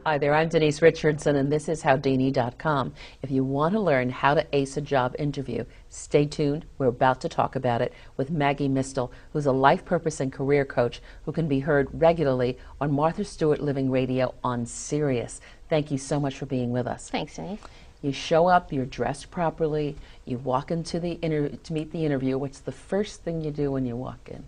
Hi there, I'm Denise Richardson, and this is Howdini.com. If you want to learn how to ace a job interview, stay tuned. We're about to talk about it with Maggie Mistel, who's a life purpose and career coach who can be heard regularly on Martha Stewart Living Radio on Sirius. Thank you so much for being with us. Thanks, Denise. You show up, you're dressed properly, you walk into to meet the interview. What's the first thing you do when you walk in?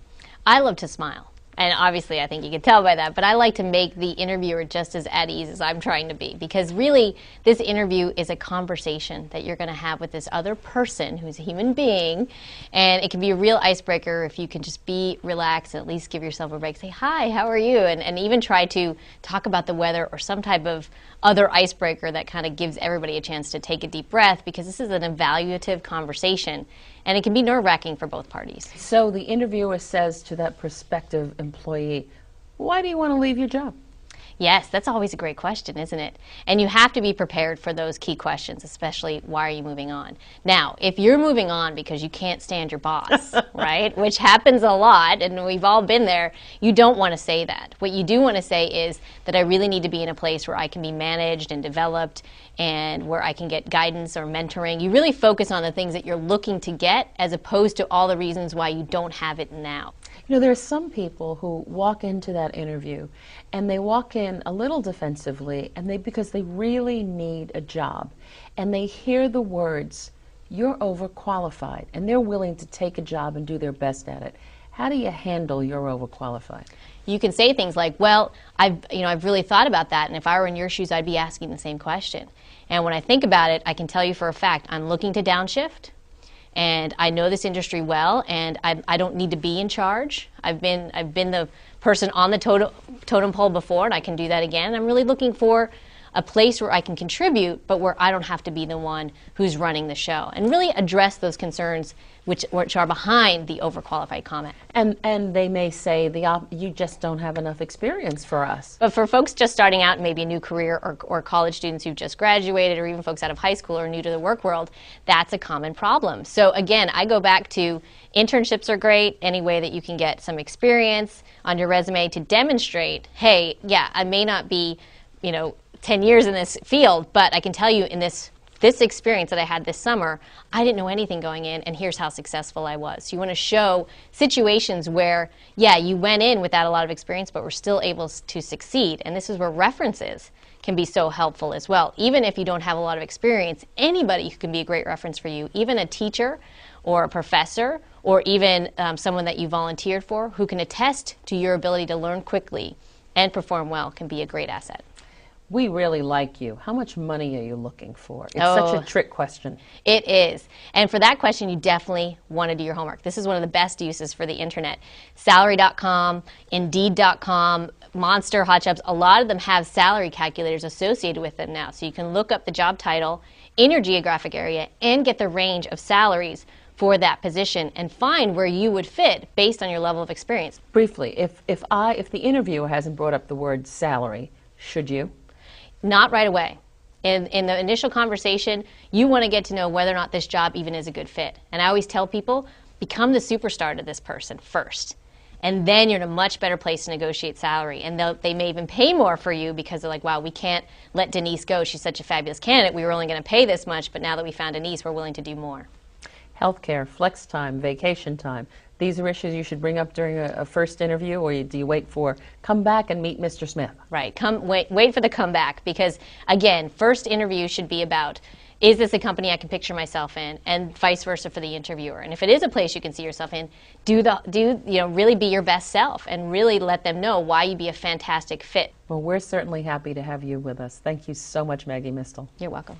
I love to smile. And obviously, I think you can tell by that, but I like to make the interviewer just as at ease as I'm trying to be, because really, this interview is a conversation that you're going to have with this other person who's a human being, and it can be a real icebreaker if you can just be relaxed and at least give yourself a break. Say, hi, how are you? And even try to talk about the weather or some type of other icebreaker that kind of gives everybody a chance to take a deep breath, because this is an evaluative conversation, and it can be nerve-wracking for both parties. So the interviewer says to that prospective employee, why do you want to leave your job? Yes, that's always a great question, isn't it? And you have to be prepared for those key questions, especially why are you moving on? Now, if you're moving on because you can't stand your boss, right, which happens a lot, and we've all been there, you don't want to say that. What you do want to say is that I really need to be in a place where I can be managed and developed and where I can get guidance or mentoring. You really focus on the things that you're looking to get as opposed to all the reasons why you don't have it now. You know, there are some people who walk into that interview and they walk in a little defensively and because they really need a job, and they hear the words, you're overqualified, and they're willing to take a job and do their best at it. How do you handle you're overqualified? You can say things like, well, I've really thought about that, and if I were in your shoes, I'd be asking the same question. And when I think about it, I can tell you for a fact, I'm looking to downshift. And I know this industry well, and I don't need to be in charge. I've been the person on the totem pole before, and I can do that again. I'm really looking for a place where I can contribute, but where I don't have to be the one who's running the show, and really address those concerns which are behind the overqualified comment. And they may say, you just don't have enough experience for us. But for folks just starting out, maybe a new career, or college students who've just graduated, or even folks out of high school or new to the work world, that's a common problem. So again, I go back to internships are great, any way that you can get some experience on your resume to demonstrate, hey, yeah, I may not be, 10 years in this field, but I can tell you in this experience that I had this summer, I didn't know anything going in, and here's how successful I was. So you want to show situations where, yeah, you went in without a lot of experience, but were still able to succeed. And this is where references can be so helpful as well. Even if you don't have a lot of experience, anybody who can be a great reference for you, even a teacher or a professor, or even someone that you volunteered for, who can attest to your ability to learn quickly and perform well, can be a great asset. We really like you. How much money are you looking for? It's such a trick question. It is. And for that question, you definitely want to do your homework. This is one of the best uses for the internet. Salary.com, Indeed.com, Monster, Hot Jobs, a lot of them have salary calculators associated with them now. So you can look up the job title in your geographic area and get the range of salaries for that position and find where you would fit based on your level of experience. Briefly, if the interviewer hasn't brought up the word salary, should you? Not right away. In the initial conversation, you want to get to know whether or not this job even is a good fit. And I always tell people, become the superstar to this person first. And then you're in a much better place to negotiate salary. And they may even pay more for you because they're like, wow, we can't let Denise go. She's such a fabulous candidate. We were only going to pay this much, but now that we found Denise, we're willing to do more. Healthcare, flex time, vacation time. These are issues you should bring up during a first interview, or do you wait for come back and meet Mr. Smith? Right. Wait for the comeback, because again, first interview should be about, is this a company I can picture myself in, and vice versa for the interviewer. And if it is a place you can see yourself in, really be your best self and really let them know why you'd be a fantastic fit. Well, we're certainly happy to have you with us. Thank you so much, Maggie Mistel. You're welcome.